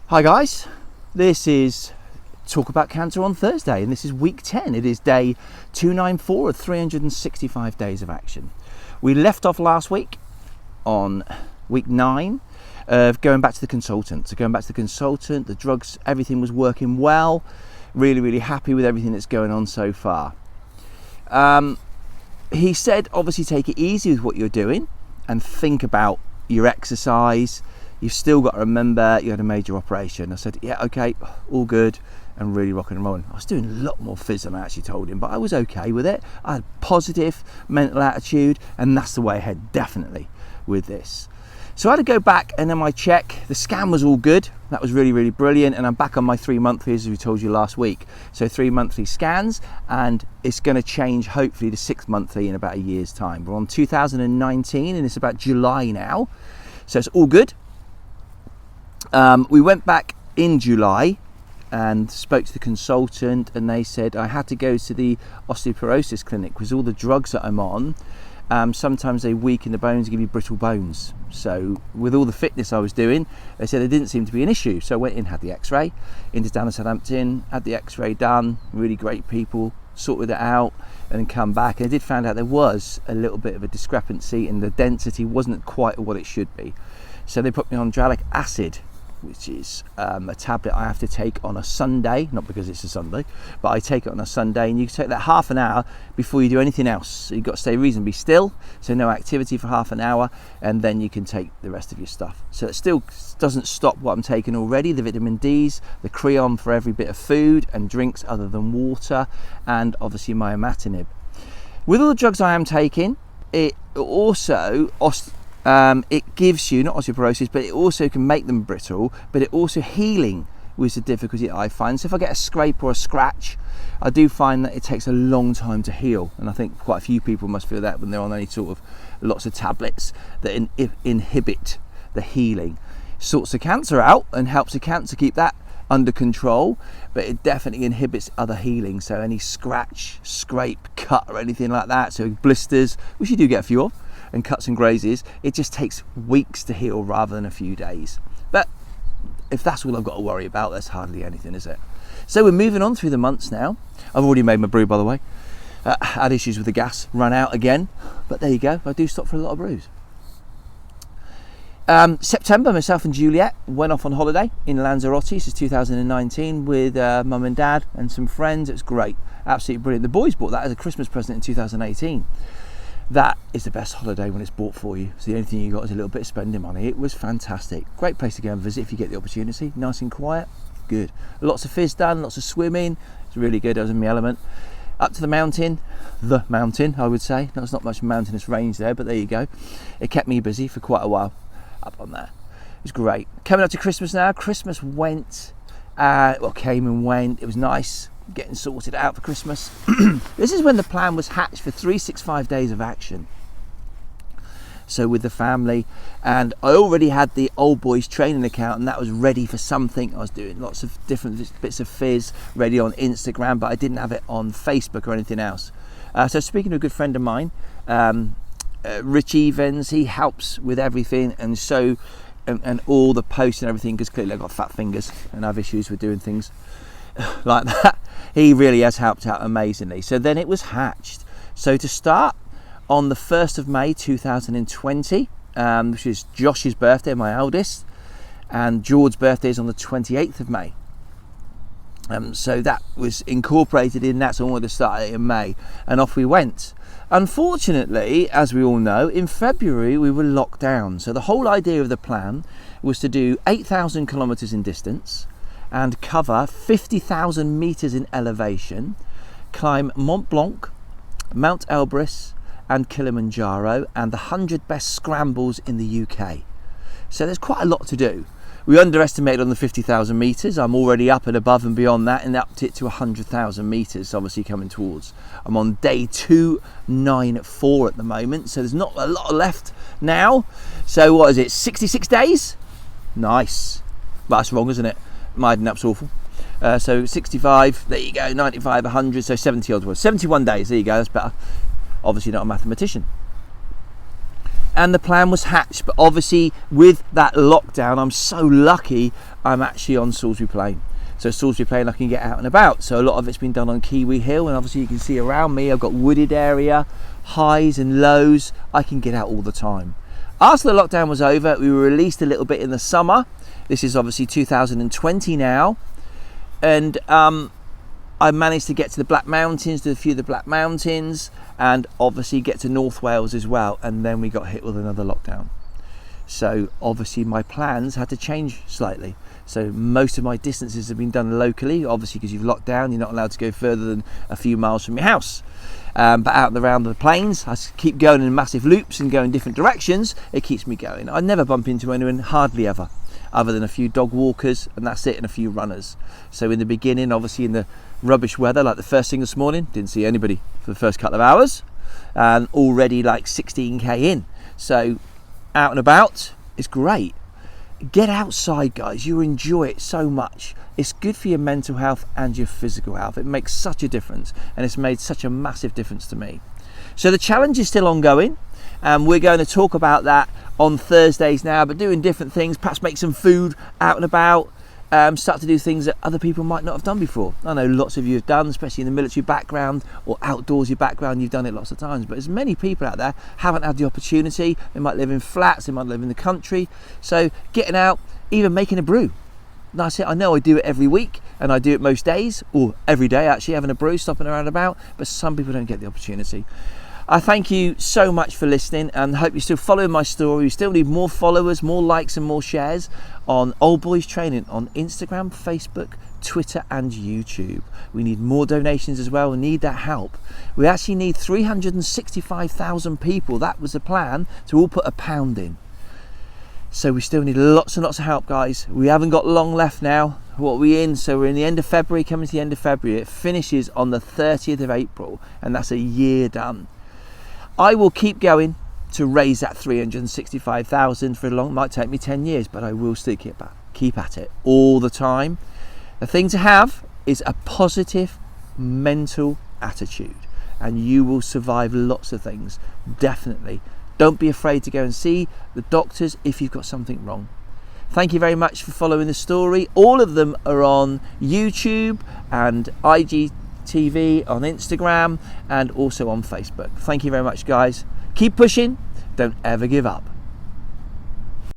Hi guys, this is Talk About Cancer on Thursday, and this is week 10. It is day 294 of 365 days of action. We left off last week on week 9 of going back to the consultant. So going back to the consultant, the drugs, everything was working well. Really happy with everything that's going on so far. He said obviously take it easy with what you're doing and think about your exercise. You've still got to remember you had a major operation. I said, yeah, okay, all good, and really rocking and rolling. I was doing a lot more phys than I actually told him, but I was okay with it. I had positive mental attitude, and that's the way ahead, definitely, with this. So I had to go back and then my check. The scan was all good. That was really brilliant, and I'm back on my 3 monthlies, as we told you last week. So 3 monthly scans, and it's going to change hopefully to 6 monthly in about a year's time. We're on 2019, and it's about July now, so it's all good. We went back in July and spoke to the consultant, and they said I had to go to the osteoporosis clinic because all the drugs that I'm on, sometimes they weaken the bones and give you brittle bones. So with all the fitness I was doing, they said it didn't seem to be an issue. So I went in, had the x-ray, into down to Southampton, had the x-ray done, really great people, sorted it out, and then come back. And I did find out there was a little bit of a discrepancy and the density wasn't quite what it should be. So they put me on hyaluronic acid, which is a tablet I have to take on a Sunday, not because it's a Sunday, but I take it on a Sunday, and you can take that half an hour before you do anything else. So you've got to stay reasonably still, so no activity for half an hour, and then you can take the rest of your stuff. So it still doesn't stop what I'm taking already, the vitamin Ds, the creon for every bit of food and drinks other than water, and obviously my imatinib. With all the drugs I am taking, it also it gives you, not osteoporosis, but it also can make them brittle, but it also healing was the difficulty I find. So if I get a scrape or a scratch, I do find that it takes a long time to heal, and I think quite a few people must feel that when they're on any sort of lots of tablets that inhibit the healing. Sorts the cancer out and helps the cancer keep that under control, but it definitely inhibits other healing. So any scratch, scrape, cut or anything like that, so blisters, which you do get a few of, and cuts and grazes, it just takes weeks to heal rather than a few days. But if that's all I've got to worry about, that's hardly anything, is it? So we're moving on through the months now. I've already made my brew, by the way. Had issues with the gas, run out again, but there you go. I do stop for a lot of brews. September, myself and Juliet went off on holiday in Lanzarote. This is 2019 with mum and dad and some friends. It was great, absolutely brilliant. The boys bought that as a Christmas present in 2018. That is the best holiday when it's bought for you. So the only thing you got is a little bit of spending money. It was fantastic. Great place to go and visit if you get the opportunity. Nice and quiet, good. Lots of fizz done, lots of swimming. It's really good. I was in my element. Up to the mountain, I would say. There's not much mountainous range there, but there you go. It kept me busy for quite a while up on there. It was great. Coming up to Christmas now. Christmas went, came and went. It was nice. Getting sorted out for Christmas. This is when the plan was hatched for 365 days of action. So with the family, and I already had the old boys training account, and that was ready for something. I was doing lots of different bits of fizz ready on Instagram, but I didn't have it on Facebook or anything else. So speaking to a good friend of mine, Rich Evans, he helps with everything, and so and all the posts and everything, because clearly I've got fat fingers and I have issues with doing things like that. He really has helped out amazingly. So then it was hatched. So to start, on the 1st of May 2020, which is Josh's birthday, my eldest, and George's birthday is on the 28th of May. So that was incorporated in that, so I wanted to start it in May, and off we went. Unfortunately, as we all know, in February we were locked down. So the whole idea of the plan was to do 8,000 kilometres in distance, and cover 50,000 metres in elevation, climb Mt Blanc, Mount Elbrus and Kilimanjaro, and the 100 best scrambles in the UK. So there's quite a lot to do. We underestimated on the 50,000 metres. I'm already up and above and beyond that, and upped it to 100,000 metres, obviously coming towards. I'm on day 294 at the moment, so there's not a lot left now. So what is it, 66 days? Nice. Well, that's wrong, isn't it? My adding up's awful. So 65, there you go, 95, 100, so 70 odd was. 71 days, there you go, that's better. Obviously not a mathematician. and the plan was hatched. But obviously with that lockdown, I'm so lucky I'm actually on Salisbury Plain. So Salisbury Plain, I can get out and about. So a lot of it's been done on Kiwi Hill, and obviously you can see around me I've got wooded area, highs and lows. I can get out all the time. After the lockdown was over, we were released a little bit in the summer. This is obviously 2020 now, and I managed to get to the Black Mountains, to a few of the Black Mountains, and obviously get to North Wales as well. And then we got hit with another lockdown. So obviously my plans had to change slightly. So most of my distances have been done locally, obviously because you've locked down, you're not allowed to go further than a few miles from your house. But out and around the plains, I keep going in massive loops and going different directions. It keeps me going. I never bump into anyone, hardly ever, other than a few dog walkers, and that's it, and a few runners. So in the beginning, obviously in the rubbish weather, like the first thing this morning, didn't see anybody for the first couple of hours, and already like 16k in. So out and about is great. Get outside, guys. You enjoy it so much. It's good for your mental health and your physical health. It makes such a difference, and it's made such a massive difference to me. So the challenge is still ongoing, and we're going to talk about that on Thursdays now, but doing different things, perhaps make some food out and about, start to do things that other people might not have done before. I know lots of you have done, especially in the military background or outdoorsy background, you've done it lots of times, but there's many people out there haven't had the opportunity. They might live in flats, they might live in the country. So getting out, even making a brew. That's it. I know I do it every week, and I do it most days, or every day actually, having a brew, stopping around about, but some people don't get the opportunity. I thank you so much for listening, and hope you're still following my story. We still need more followers, more likes and more shares on Old Boys Training on Instagram, Facebook, Twitter and YouTube. We need more donations as well. We need that help. We actually need 365,000 people. That was the plan, to all put £1 in. So we still need lots and lots of help, guys. We haven't got long left now. What are we in? So we're in the end of February, coming to the end of February. It finishes on the 30th of April, and that's a year done. I will keep going to raise that 365,000 for a long, might take me 10 years, but I will still keep at it all the time. The thing to have is a positive mental attitude, and you will survive lots of things, definitely. Don't be afraid to go and see the doctors if you've got something wrong. Thank you very much for following the story. All of them are on YouTube and IGTV, on Instagram, and also on Facebook. Thank you very much, guys. Keep pushing. Don't ever give up.